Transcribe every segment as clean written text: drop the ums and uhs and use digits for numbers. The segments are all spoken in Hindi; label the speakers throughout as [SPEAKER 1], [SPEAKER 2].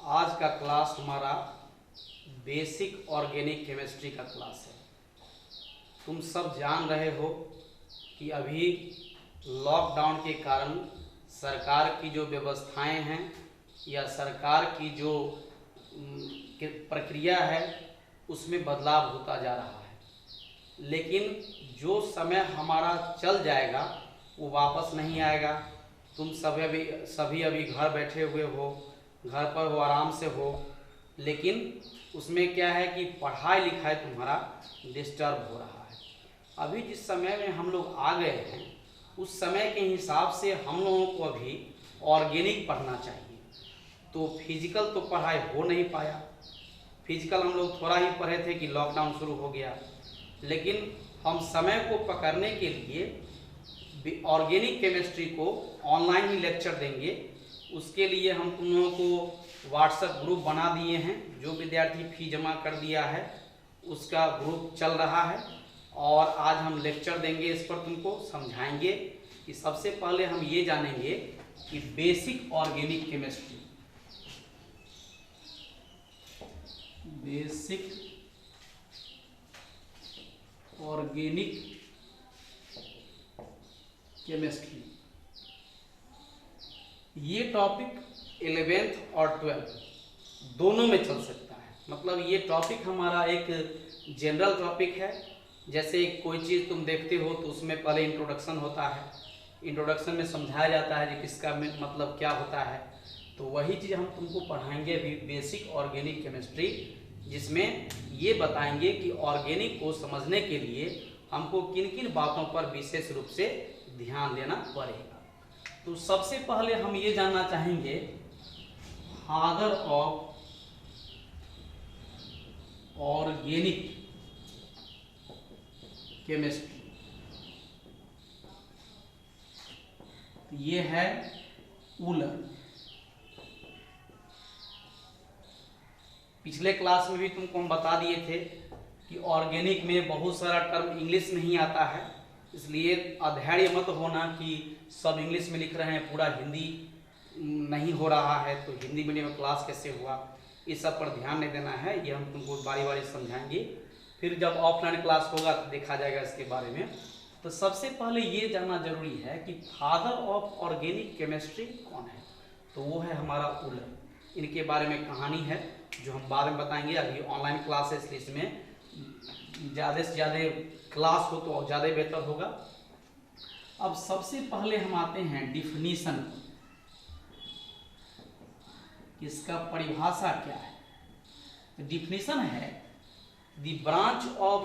[SPEAKER 1] आज का क्लास हमारा बेसिक ऑर्गेनिक केमिस्ट्री का क्लास है। तुम सब जान रहे हो कि अभी लॉकडाउन के कारण सरकार की जो व्यवस्थाएं हैं या सरकार की जो प्रक्रिया है उसमें बदलाव होता जा रहा है, लेकिन जो समय हमारा चल जाएगा वो वापस नहीं आएगा। तुम सभी अभी घर बैठे हुए हो, घर पर हो, आराम से हो, लेकिन उसमें क्या है कि पढ़ाई लिखाई तुम्हारा डिस्टर्ब हो रहा है। अभी जिस समय में हम लोग आ गए हैं उस समय के हिसाब से हम लोगों को अभी ऑर्गेनिक पढ़ना चाहिए। तो फिजिकल तो पढ़ाई हो नहीं पाया। फिजिकल हम लोग थोड़ा ही पढ़े थे कि लॉकडाउन शुरू हो गया, लेकिन हम समय को पकड़ने के लिए ऑर्गेनिक केमिस्ट्री को ऑनलाइन ही लेक्चर देंगे। उसके लिए हम तुम लोगों को व्हाट्सएप ग्रुप बना दिए हैं। जो विद्यार्थी फी जमा कर दिया है उसका ग्रुप चल रहा है और आज हम लेक्चर देंगे। इस पर तुमको समझाएंगे कि सबसे पहले हम ये जानेंगे कि basic organic chemistry, basic organic chemistry, ये टॉपिक 11th और 12th दोनों में चल सकता है। मतलब ये टॉपिक हमारा एक जनरल टॉपिक है। जैसे कोई चीज़ तुम देखते हो तो उसमें पहले इंट्रोडक्शन होता है, इंट्रोडक्शन में समझाया जाता है कि किसका मतलब क्या होता है। तो वही चीज़ हम तुमको पढ़ाएंगे अभी बेसिक ऑर्गेनिक केमिस्ट्री, जिसमें ये बताएंगे कि ऑर्गेनिक को समझने के लिए हमको किन किन बातों पर विशेष रूप से ध्यान देना पड़ेगा। तो सबसे पहले हम ये जानना चाहेंगे फादर ऑफ ऑर्गेनिक केमिस्ट्री। ये है वूलर। पिछले क्लास में भी तुमको हम बता दिए थे कि ऑर्गेनिक में बहुत सारा टर्म इंग्लिश में ही आता है, इसलिए अधैर्य मत होना कि सब इंग्लिश में लिख रहे हैं, पूरा हिंदी नहीं हो रहा है तो हिंदी मीडियम क्लास कैसे हुआ, इस सब पर ध्यान नहीं देना है। ये हम तुमको बारी बारी समझाएंगे, फिर जब ऑफलाइन क्लास होगा तो देखा जाएगा इसके बारे में। तो सबसे पहले ये जानना जरूरी है कि फादर ऑफ ऑर्गेनिक केमिस्ट्री कौन है। तो वो है हमारा वूलर। इनके बारे में कहानी है जो हम बाद में बताएंगे। अभी ऑनलाइन क्लास है इसलिए इसमें ज़्यादा से ज़्यादा क्लास हो तो ज़्यादा बेहतर होगा। अब सबसे पहले हम आते हैं डिफिनीशन, इसका परिभाषा क्या है। डिफिनीशन है the branch of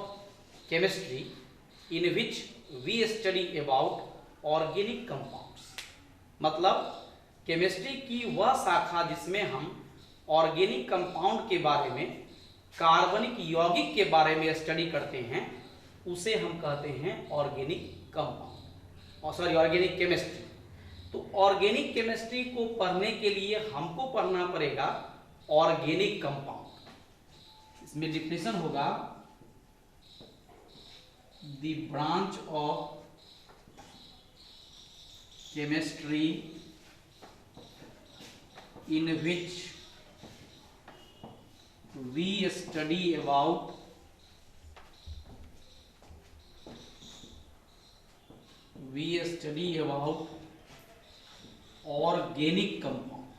[SPEAKER 1] chemistry in which we study about organic compounds. मतलब केमिस्ट्री की वह शाखा जिसमें हम ऑर्गेनिक कंपाउंड के बारे में, कार्बनिक यौगिक के बारे में स्टडी करते हैं, उसे हम कहते हैं ऑर्गेनिक कंपाउंड, और सॉरी ऑर्गेनिक केमिस्ट्री। तो ऑर्गेनिक केमिस्ट्री को पढ़ने के लिए हमको पढ़ना पड़ेगा ऑर्गेनिक कंपाउंड। इसमें डिफिनेशन होगा the branch of chemistry in which we study about organic compound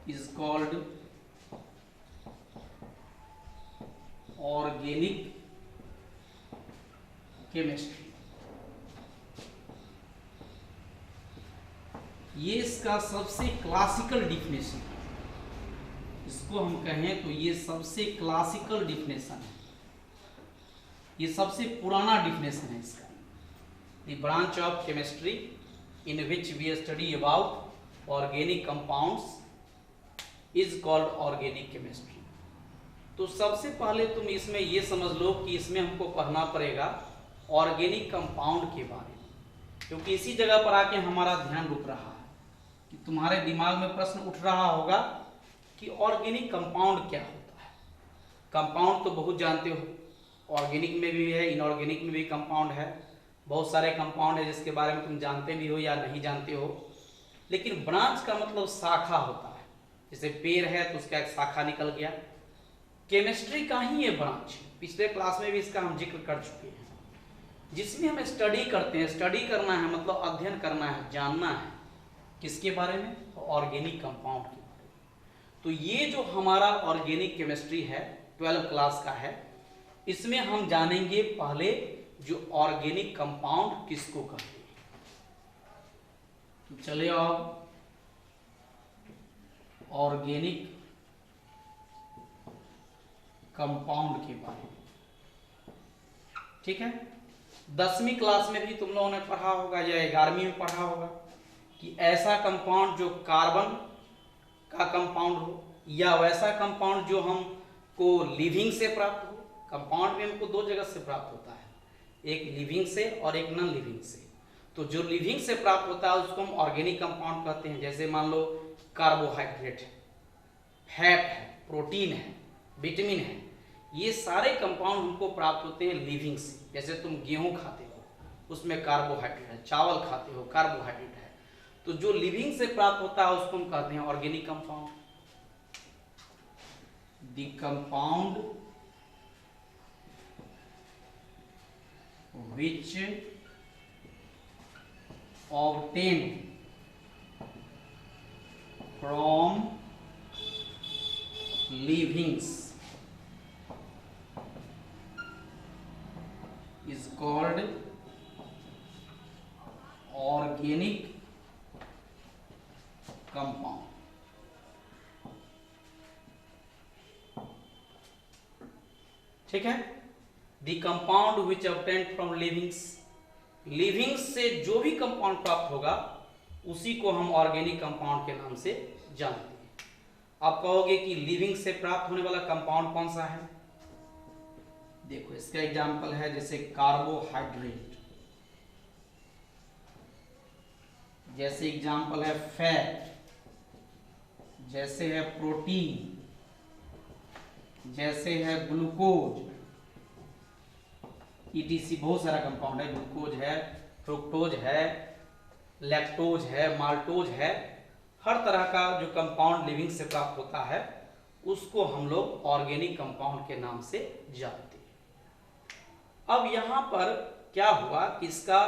[SPEAKER 1] is called organic chemistry। ये इसका सबसे क्लासिकल डिफिनेशन है। इसको हम कहें तो ये सबसे क्लासिकल डिफिनेशन है, ये सबसे पुराना डिफिनेशन है इसका। The branch of chemistry in which we study about organic compounds is called organic chemistry. तो सबसे पहले तुम इसमें ये समझ लो कि इसमें हमको पढ़ना पड़ेगा ऑर्गेनिक कंपाउंड के बारे में, क्योंकि इसी जगह पर आके हमारा ध्यान रुक रहा है कि तुम्हारे दिमाग में प्रश्न उठ रहा होगा कि ऑर्गेनिक कंपाउंड क्या होता है। कंपाउंड तो बहुत जानते हो, ऑर्गेनिक में भी है, इनऑर्गेनिक में भी कंपाउंड है। बहुत सारे कंपाउंड है जिसके बारे में तुम जानते भी हो या नहीं जानते हो, लेकिन ब्रांच का मतलब शाखा होता है। जैसे पेड़ है तो उसका एक शाखा निकल गया। केमिस्ट्री का ही ये ब्रांच है, पिछले क्लास में भी इसका हम जिक्र कर चुके हैं, जिसमें हम स्टडी करते हैं। स्टडी करना है मतलब अध्ययन करना है, जानना है किसके बारे में, ऑर्गेनिक कंपाउंड के बारे में। तो ये जो हमारा ऑर्गेनिक केमिस्ट्री है 12 क्लास का है, इसमें हम जानेंगे पहले जो ऑर्गेनिक कंपाउंड किसको कहते हैं। तो चलिए अब ऑर्गेनिक कंपाउंड के बारे में, ठीक है। 10वीं क्लास में भी तुम लोगों ने पढ़ा होगा या 11वीं में पढ़ा होगा कि ऐसा कंपाउंड जो कार्बन का कंपाउंड हो या वैसा कंपाउंड जो हमको लिविंग से प्राप्त हो। कंपाउंड भी हमको दो जगह से प्राप्त होता है, एक लिविंग से और एक नॉन लिविंग से। तो जो लिविंग से प्राप्त होता है उसको हम ऑर्गेनिक कंपाउंड कहते हैं। जैसे मान लो कार्बोहाइड्रेट है, फैट है, प्रोटीन है, विटामिन है, ये सारे कंपाउंड हमको प्राप्त होते हैं लिविंग से। जैसे तुम गेहूं खाते हो उसमें कार्बोहाइड्रेट है, चावल खाते हो कार्बोहाइड्रेट है। तो जो लिविंग से प्राप्त होता है उसको हम कहते हैं organic compound. The compound which obtained from livings is called organic compound। ठीक है, the compound which obtained from livings, livings से जो भी कंपाउंड प्राप्त होगा उसी को हम ऑर्गेनिक कंपाउंड के नाम से जानते हैं। आप कहोगे कि लिविंग से प्राप्त होने वाला कंपाउंड कौन सा है? देखो इसका एग्जांपल है जैसे कार्बोहाइड्रेट, जैसे एग्जांपल है फैट, जैसे है प्रोटीन, जैसे है ग्लूकोज, ईटीसी बहुत सारा कंपाउंड है। ग्लूकोज है, फ्रुक्टोज है, लैक्टोज है, माल्टोज है। हर तरह का जो कंपाउंड लिविंग से प्राप्त होता है उसको हम लोग ऑर्गेनिक कंपाउंड के नाम से जानते हैं। अब यहाँ पर क्या हुआ कि इसका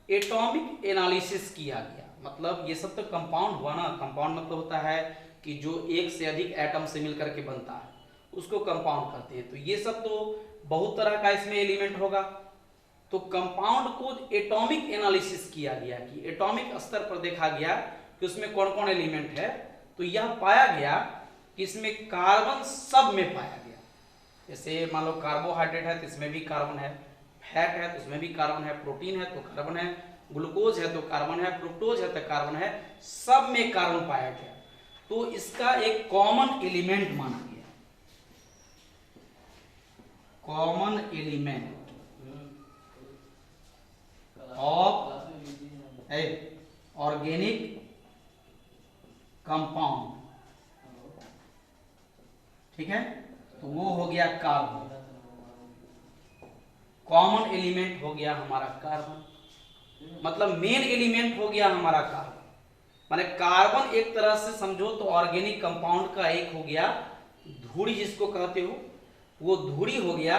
[SPEAKER 1] एटॉमिक एनालिसिस किया गया। मतलब ये सब तो कंपाउंड हुआ ना, कंपाउंड मतलब होता है कि जो एक से अधिक एटम से मिलकर के बनता है उसको कंपाउंड कहते हैं। तो ये सब तो बहुत तरह का इसमें एलिमेंट होगा। तो कंपाउंड को एटॉमिक एनालिसिस किया गया कि एटॉमिक स्तर पर देखा गया कि उसमें कौन कौन एलिमेंट है। तो यह पाया गया कि इसमें कार्बन सब में पाया गया। जैसे मान लो कार्बोहाइड्रेट है तो इसमें भी कार्बन है, फैट है तो उसमें भी कार्बन है, प्रोटीन है तो कार्बन है, ग्लूकोज है तो कार्बन है, फ्रुक्टोज है तो कार्बन है, सब में कार्बन पाया गया। तो इसका एक कॉमन एलिमेंट माना गया, common element of organic compound. ठीक है, तो वो हो गया कार्बन, कॉमन एलिमेंट हो गया हमारा कार्बन, मतलब मेन एलिमेंट हो गया हमारा कार्बन। माने कार्बन एक तरह से समझो तो ऑर्गेनिक कंपाउंड का एक हो गया धुरी, जिसको कहते हो वो धुरी हो गया।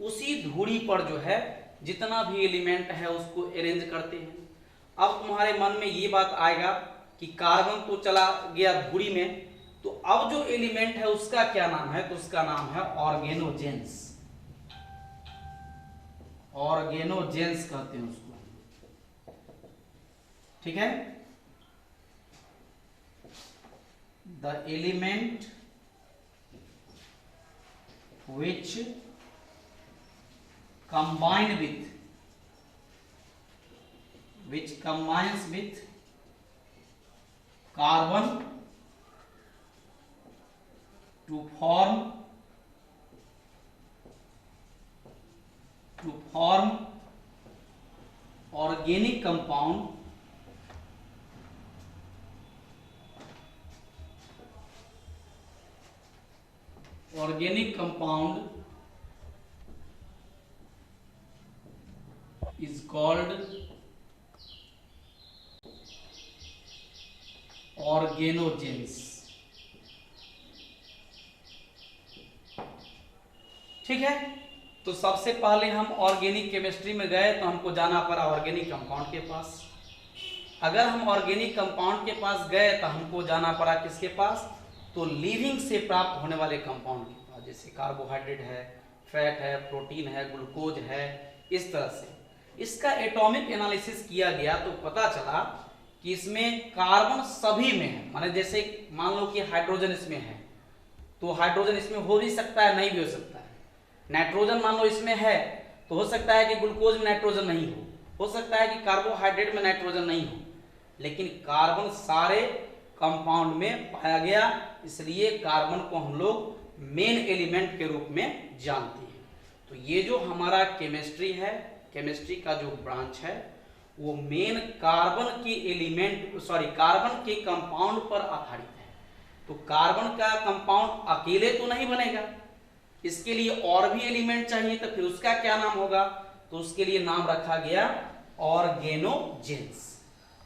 [SPEAKER 1] उसी धुरी पर जो है जितना भी एलिमेंट है उसको अरेंज करते हैं। अब तुम्हारे मन में ये बात आएगा कि कार्बन तो चला गया धुरी में, तो अब जो एलिमेंट है उसका क्या नाम है? तो उसका नाम है ऑर्गेनोजेंस। ऑर्गेनोजेंस कहते हैं उसको। ठीक है, the element which combines with carbon to form organic compound, is called organogens. ठीक है, तो सबसे पहले हम ऑर्गेनिक केमिस्ट्री में गए तो हमको जाना पड़ा ऑर्गेनिक कंपाउंड के पास। अगर हम ऑर्गेनिक कंपाउंड के पास गए तो हमको जाना पड़ा किसके पास, तो लिविंग से प्राप्त होने वाले कंपाउंड के पास, जैसे कार्बोहाइड्रेट है, फैट है, प्रोटीन है, ग्लूकोज है। इस तरह से इसका एटॉमिक एनालिसिस किया गया तो पता चला कि इसमें कार्बन सभी में है। माने जैसे मान लो कि हाइड्रोजन इसमें है तो हाइड्रोजन इसमें हो भी सकता है, नहीं भी हो सकता है। नाइट्रोजन मान लो इसमें है तो हो सकता है कि ग्लूकोज में नाइट्रोजन नहीं हो सकता है कि कार्बोहाइड्रेट में नाइट्रोजन नहीं हो, लेकिन कार्बन सारे कंपाउंड में पाया गया, इसलिए कार्बन को हम लोग मेन एलिमेंट के रूप में जानते हैं। तो ये जो हमारा केमिस्ट्री है, केमिस्ट्री का जो ब्रांच है वो मेन कार्बन के कार्बन के कंपाउंड पर आधारित है। तो कार्बन का कंपाउंड अकेले तो नहीं बनेगा, इसके लिए और भी एलिमेंट चाहिए, तो फिर उसका क्या नाम होगा, तो उसके लिए नाम रखा गया ऑर्गेनोजेंस।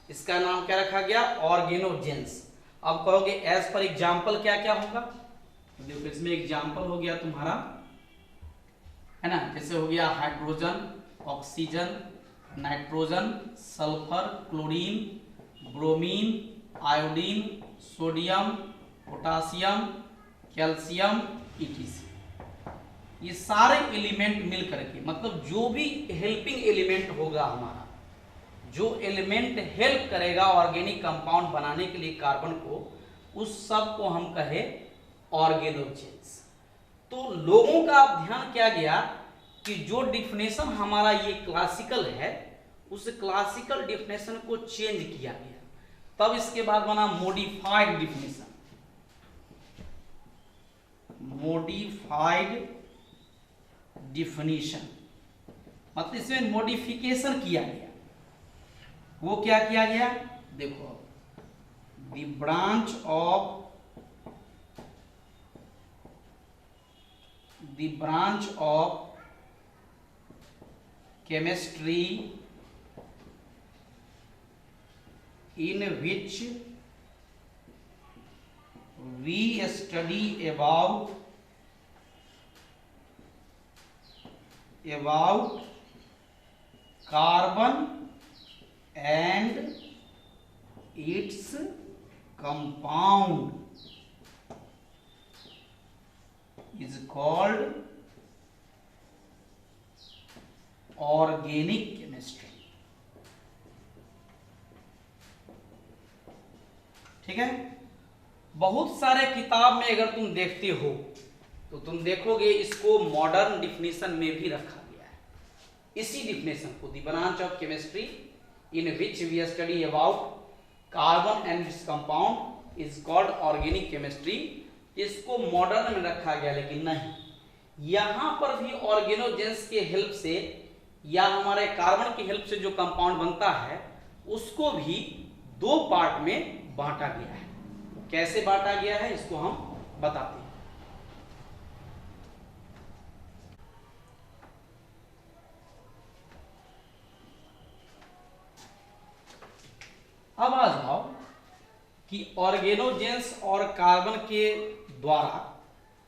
[SPEAKER 1] इसका नाम क्या रखा गया, ऑर्गेनोजेंस। अब कहोगे एज पर एग्जाम्पल क्या क्या होगा, देखो इसमें एग्जाम्पल हो गया तुम्हारा, है ना, जैसे हो गया hydrogen, oxygen, nitrogen, sulphur, chlorine, bromine, iodine, sodium, potassium, calcium, etc. ये सारे एलिमेंट मिल करके, मतलब जो भी हेल्पिंग एलिमेंट होगा हमारा, जो एलिमेंट हेल्प करेगा ऑर्गेनिक कंपाउंड बनाने के लिए कार्बन को, उस सब को हम कहे ऑर्गेनोजेंस। तो लोगों का ध्यान क्या गया कि जो डिफिनेशन हमारा ये क्लासिकल है, उस क्लासिकल डिफिनेशन को चेंज किया गया, तब इसके बाद बना मॉडिफाइड डिफिनेशन। मॉडिफाइड डिफिनेशन मतलब इसमें मॉडिफिकेशन किया गया। वो क्या किया गया, देखो, the branch of chemistry in which we study about carbon and its compound is called organic chemistry। ठीक है, बहुत सारे किताब में अगर तुम देखते हो तो तुम देखोगे इसको मॉडर्न डिफिनेशन में भी रखा गया है। इसी डिफिनेशन को, the branch of chemistry in which we study about carbon and its compound is called organic chemistry, इसको मॉडर्न में रखा गया। लेकिन नहीं, यहां पर भी ऑर्गेनोजेंस के हेल्प से या हमारे कार्बन की हेल्प से जो कंपाउंड बनता है उसको भी दो पार्ट में बांटा गया है। कैसे बांटा गया है इसको हम बताते हैं। अब आ जाओ कि ऑर्गेनोजेंस और कार्बन के द्वारा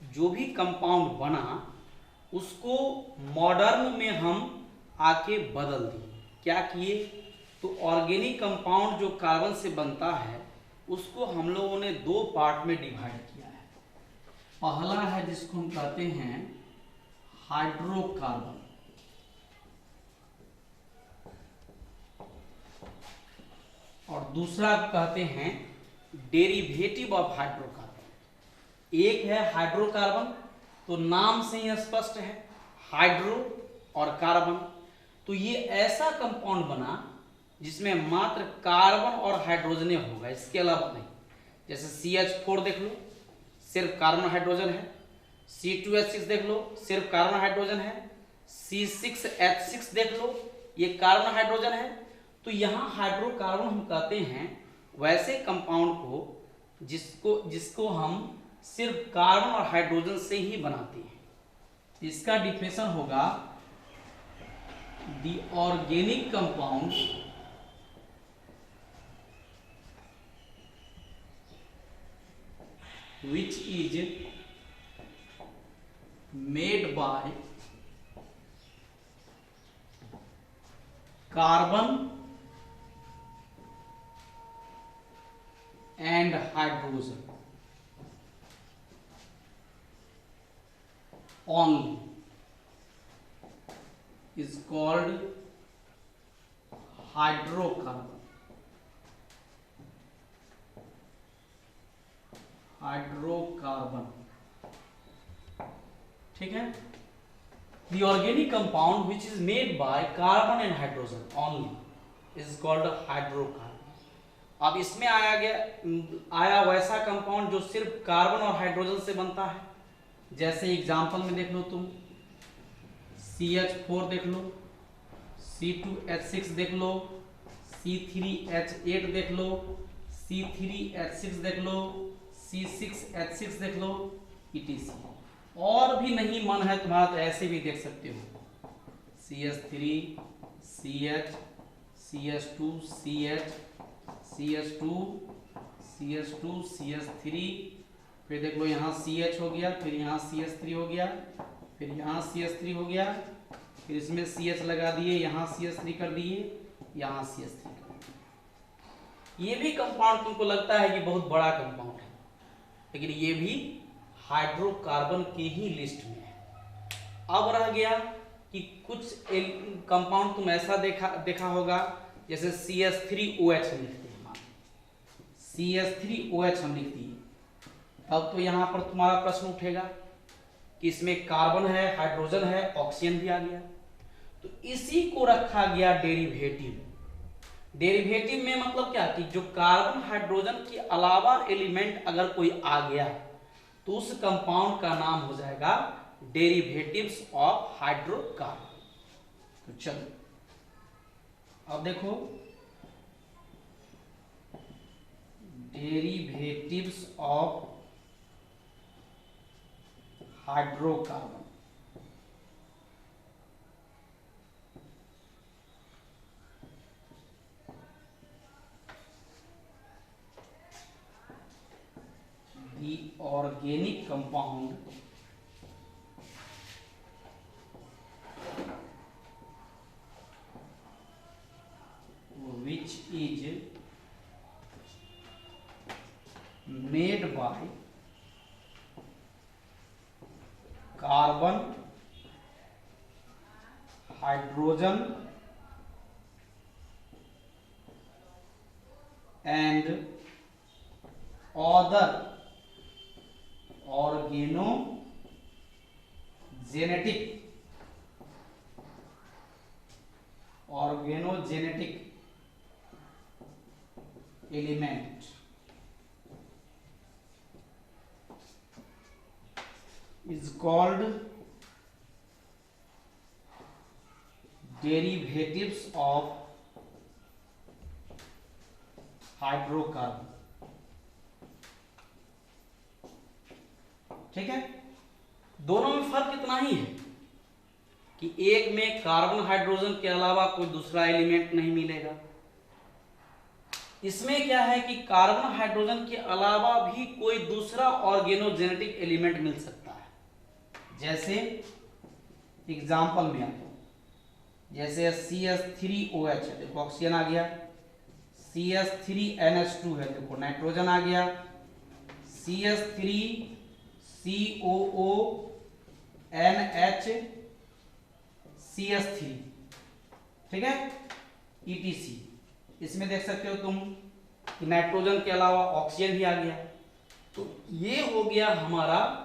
[SPEAKER 1] जो भी कंपाउंड बना उसको मॉडर्न में हम आके बदल दिए। क्या किए, तो ऑर्गेनिक कंपाउंड जो कार्बन से बनता है उसको हम लोगों ने दो पार्ट में डिवाइड किया है। पहला है जिसको हम कहते हैं हाइड्रोकार्बन, और दूसरा कहते हैं डेरिवेटिव ऑफ हाइड्रोकार्बन। एक है हाइड्रोकार्बन, तो नाम से ही स्पष्ट है, हाइड्रो और कार्बन। तो ये ऐसा कंपाउंड बना जिसमें मात्र कार्बन और हाइड्रोजन होगा, इसके अलावा नहीं। जैसे CH4 देख लो, सिर्फ कार्बन हाइड्रोजन है। C2H6 देख लो, सिर्फ कार्बन हाइड्रोजन है। C6H6 देख लो, ये कार्बन हाइड्रोजन है। तो यहाँ हाइड्रोकार्बन हम कहते हैं वैसे कंपाउंड को जिसको हम सिर्फ कार्बन और हाइड्रोजन से ही बनाते हैं। इसका डिफिनेशन होगा the organic compound which is made by carbon and hydrogen only is called hydrocarbon. Hydrocarbon, ठीक है। The organic compound which is made by carbon and hydrogen only is called hydrocarbon. अब इसमें आया वैसा कंपाउंड जो सिर्फ कार्बन और हाइड्रोजन से बनता है। जैसे एग्जांपल में देख लो तुम, CH4 देख लो, C2H6 देख लो, C3H8 देख लो, C3H6 देख लो, C6H6 देख लो, etc। और भी नहीं मन है तुम्हारा तो ऐसे भी देख सकते हो, CH3, CH, CH2, CH, CH2, CH2, CH3, फिर देख लो यहाँ CH हो गया, फिर यहाँ CH3 हो गया, फिर यहाँ CH3 हो गया, फिर इसमें CH लगा दिए, यहाँ CH3 कर दिए, यहाँ CH3 कर दिए। ये भी कंपाउंड तुमको लगता है कि बहुत बड़ा कंपाउंड है, लेकिन ये भी हाइड्रोकार्बन के ही लिस्ट में है। अब रह गया कि कुछ कंपाउंड तुम ऐसा देखा होगा, जैसे CH3OH हम लिखते हैं, CH3OH हम लिखते हैं। अब तो यहाँ पर तुम्हारा प्रश्न उठेगा कि इसमें कार्बन है, हाइड्रोजन है, ऑक्सीजन भी आ गया, तो इसी को रखा गया डेरिवेटिव। डेरिवेटिव में मतलब क्या कि जो कार्बन हाइड्रोजन के अलावा एलिमेंट अगर कोई आ गया तो उस कंपाउंड का नाम हो जाएगा डेरिवेटिव्स ऑफ हाइड्रोकार्बन। तो चलो अब देखो, derivatives of hydrocarbon. The organic compound which is made by carbon, hydrogen and other organogenetic element is called derivatives of hydrocarbon. ठीक है, दोनों में फर्क इतना ही है कि एक में कार्बन हाइड्रोजन के अलावा कोई दूसरा एलिमेंट नहीं मिलेगा, इसमें क्या है कि कार्बन हाइड्रोजन के अलावा भी कोई दूसरा ऑर्गेनोजेनेटिक एलिमेंट मिल सकता है। जैसे एग्जांपल में आता हूं, जैसे CH3OH है, देखो ऑक्सीजन आ गया, CH3NH2 है, देखो नाइट्रोजन आ गया, CH3COONHCH3, ठीक है, ETC। इसमें देख सकते हो तुम कि नाइट्रोजन के अलावा ऑक्सीजन भी आ गया। तो ये हो गया हमारा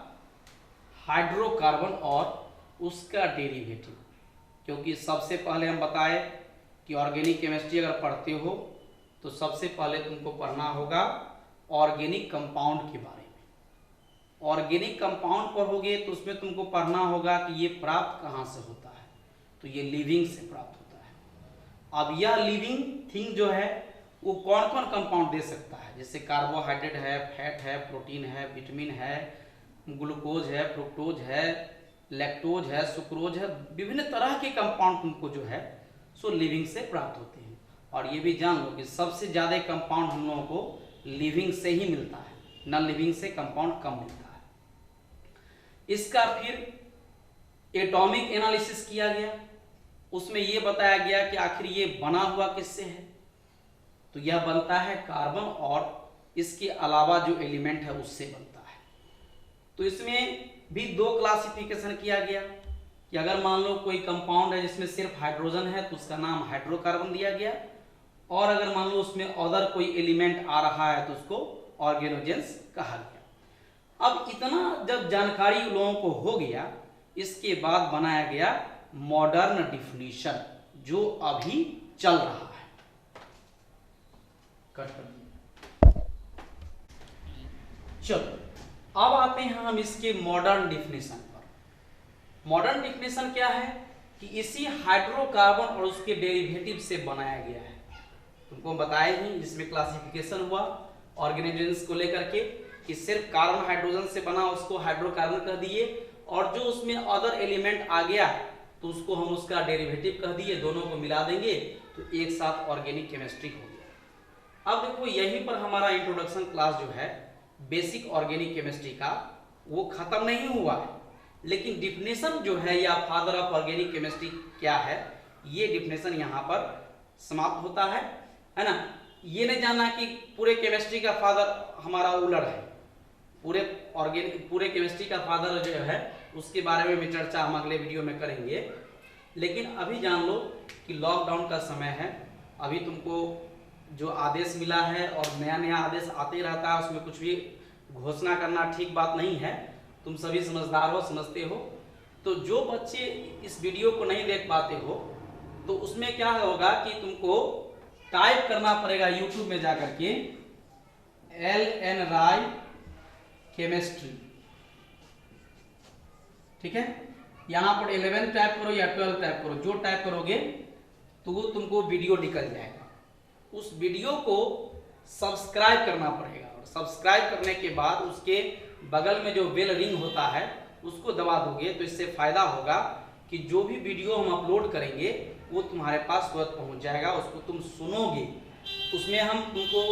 [SPEAKER 1] हाइड्रोकार्बन और उसका डेरिवेटिव। क्योंकि सबसे पहले हम बताए कि ऑर्गेनिक केमिस्ट्री अगर पढ़ते हो तो सबसे पहले तुमको पढ़ना होगा ऑर्गेनिक कंपाउंड के बारे में। ऑर्गेनिक कंपाउंड पढ़ोगे तो उसमें तुमको पढ़ना होगा कि ये प्राप्त कहाँ से होता है, तो ये लिविंग से प्राप्त होता है। अब यह लिविंग थिंग जो है वो कौन कौन कंपाउंड दे सकता है, जैसे कार्बोहाइड्रेट है, फैट है, प्रोटीन है, विटामिन है, ग्लूकोज है, फ्रुक्टोज है, लैक्टोज है, सुक्रोज है, विभिन्न तरह के कंपाउंड तुमको जो है सो लिविंग से प्राप्त होते हैं। और ये भी जान लो कि सबसे ज़्यादा कंपाउंड हम लोगों को लिविंग से ही मिलता है, नॉन लिविंग से कंपाउंड कम मिलता है। इसका फिर एटॉमिक एनालिसिस किया गया, उसमें यह बताया गया कि आखिर ये बना हुआ किससे है, तो यह बनता है कार्बन और इसके अलावा जो एलिमेंट है उससे बनता है। तो इसमें भी दो क्लासिफिकेशन किया गया कि अगर मान लो कोई कंपाउंड है जिसमें सिर्फ हाइड्रोजन है तो उसका नाम हाइड्रोकार्बन दिया गया, और अगर मान लो उसमें अदर कोई एलिमेंट आ रहा है तो उसको ऑर्गेनोजेंस कहा गया। अब इतना जब जानकारी लोगों को हो गया, इसके बाद बनाया गया मॉडर्न डिफिनीशन जो अभी चल रहा है। कट कर दिया। चलो अब आते हैं हम इसके मॉडर्न डिफिनीशन पर। मॉडर्न डिफिनीशन क्या है कि इसी हाइड्रोकार्बन और उसके डेरिवेटिव से बनाया गया है। तुमको बताया ही जिसमें क्लासिफिकेशन हुआ ऑर्गेनोजेंस को लेकर के कि सिर्फ कार्बन हाइड्रोजन से बना उसको हाइड्रोकार्बन कह दिए, और जो उसमें अदर एलिमेंट आ गया तो उसको हम उसका डेरिवेटिव कह दिए, दोनों को मिला देंगे तो एक साथ ऑर्गेनिक केमिस्ट्री हो गया। अब देखो यहीं पर हमारा इंट्रोडक्शन क्लास जो है बेसिक ऑर्गेनिक केमिस्ट्री का वो खत्म नहीं हुआ है, लेकिन डिफिनेशन जो है या फादर ऑफ ऑर्गेनिक केमिस्ट्री क्या है, ये डिफिनेशन यहाँ पर समाप्त होता है ना। ये नहीं जानना कि पूरे केमिस्ट्री का फादर हमारा उलर है, पूरे केमिस्ट्री का फादर जो है उसके बारे में चर्चा हम अगले वीडियो में करेंगे। लेकिन अभी जान लो कि लॉकडाउन का समय है, अभी तुमको जो आदेश मिला है और नया नया आदेश आते रहता है, उसमें कुछ भी घोषणा करना ठीक बात नहीं है। तुम सभी समझदार हो, समझते हो। तो जो बच्चे इस वीडियो को नहीं देख पाते हो तो उसमें क्या होगा कि तुमको टाइप करना पड़ेगा यूट्यूब में जाकर के LN राय केमिस्ट्री, ठीक है। यहाँ पर 11 टाइप करो या 12 टाइप करो, जो टाइप करोगे तो वो तुमको वीडियो निकल जाएगा। उस वीडियो को सब्सक्राइब करना पड़ेगा, और सब्सक्राइब करने के बाद उसके बगल में जो बेल रिंग होता है उसको दबा दोगे तो इससे फायदा होगा कि जो भी वीडियो हम अपलोड करेंगे वो तुम्हारे पास तुरंत पहुंच जाएगा, उसको तुम सुनोगे। उसमें हम तुमको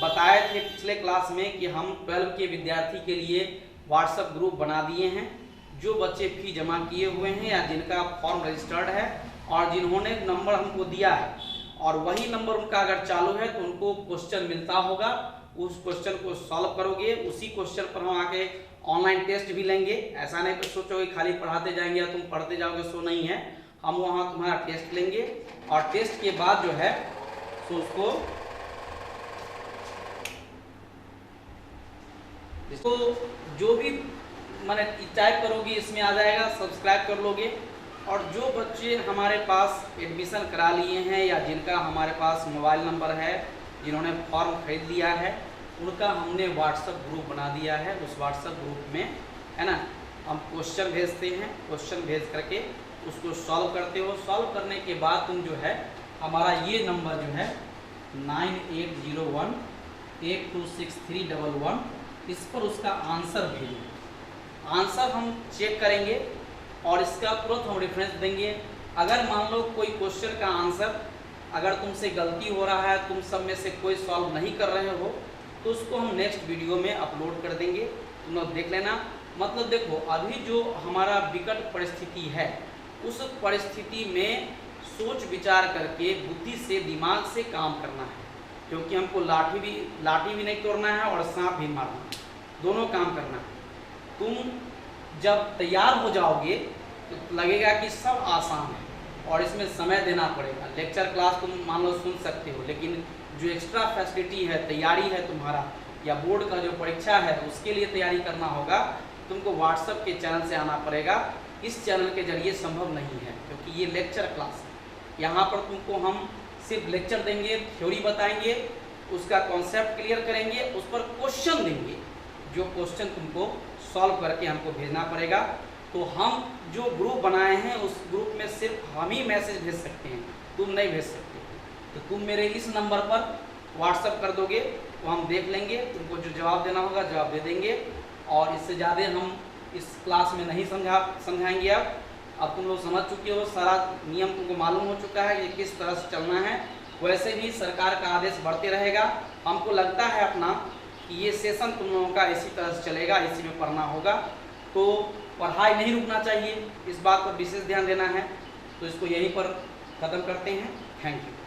[SPEAKER 1] बताए थे पिछले क्लास में कि हम 12 के विद्यार्थी के लिए व्हाट्सएप ग्रुप बना दिए हैं। जो बच्चे फी जमा किए हुए हैं या जिनका फॉर्म रजिस्टर्ड है और जिन्होंने नंबर हमको दिया है और वही नंबर उनका अगर चालू है तो उनको क्वेश्चन मिलता होगा, उस क्वेश्चन को सॉल्व करोगे, उसी क्वेश्चन पर हम आके ऑनलाइन टेस्ट भी लेंगे। ऐसा नहीं कि सोचोगे खाली पढ़ाते जाएंगे या तुम पढ़ते जाओगे, सो नहीं है। हम वहाँ तुम्हारा टेस्ट लेंगे और टेस्ट के बाद जो है तो उसको जो भी मैंने टाइप करोगे इसमें आ जाएगा, सब्सक्राइब कर लोगे। और जो बच्चे हमारे पास एडमिशन करा लिए हैं या जिनका हमारे पास मोबाइल नंबर है, जिन्होंने फॉर्म खरीद लिया है, उनका हमने व्हाट्सएप ग्रुप बना दिया है। उस व्हाट्सएप ग्रुप में है ना हम क्वेश्चन भेजते हैं, क्वेश्चन भेज करके उसको सॉल्व करते हो। सॉल्व करने के बाद तुम जो है हमारा ये नंबर जो है 9801826311 इस पर उसका आंसर भेजो। आंसर हम चेक करेंगे और इसका तुरंत हम रेफरेंस देंगे। अगर मान लो कोई क्वेश्चन का आंसर अगर तुमसे गलती हो रहा है, तुम सब में से कोई सॉल्व नहीं कर रहे हो, तो उसको हम नेक्स्ट वीडियो में अपलोड कर देंगे, तुम लोग देख लेना। मतलब देखो अभी जो हमारा विकट परिस्थिति है उस परिस्थिति में सोच विचार करके बुद्धि से, दिमाग से काम करना है, क्योंकि हमको लाठी भी नहीं तोड़ना है और सांप भी मारना है, दोनों काम करना है। तुम जब तैयार हो जाओगे तो लगेगा कि सब आसान है और इसमें समय देना पड़ेगा। लेक्चर क्लास तुम मान लो सुन सकते हो, लेकिन जो एक्स्ट्रा फैसिलिटी है, तैयारी है तुम्हारा या बोर्ड का जो परीक्षा है उसके लिए तैयारी करना होगा, तुमको व्हाट्सएप के चैनल से आना पड़ेगा। इस चैनल के जरिए संभव नहीं है क्योंकि ये लेक्चर क्लास है। यहाँ पर तुमको हम सिर्फ लेक्चर देंगे, थ्योरी बताएंगे, उसका कॉन्सेप्ट क्लियर करेंगे, उस पर क्वेश्चन देंगे। जो क्वेश्चन तुमको सॉल्व करके हमको भेजना पड़ेगा। तो हम जो ग्रुप बनाए हैं उस ग्रुप में सिर्फ हम ही मैसेज भेज सकते हैं, तुम नहीं भेज सकते। तो तुम मेरे इस नंबर पर व्हाट्सएप कर दोगे तो हम देख लेंगे, तुमको जो जवाब देना होगा जवाब दे देंगे। और इससे ज़्यादा हम इस क्लास में नहीं समझाएंगे। अब तुम लोग समझ चुके हो, सारा नियम तुमको मालूम हो चुका है कि किस तरह से चलना है। वैसे भी सरकार का आदेश बढ़ते रहेगा। हमको लगता है अपना कि ये सेशन तुम लोगों का इसी तरह से चलेगा, इसी में पढ़ना होगा। तो पढ़ाई नहीं रुकना चाहिए, इस बात पर विशेष ध्यान देना है। तो इसको यहीं पर ख़त्म करते हैं। Thank you.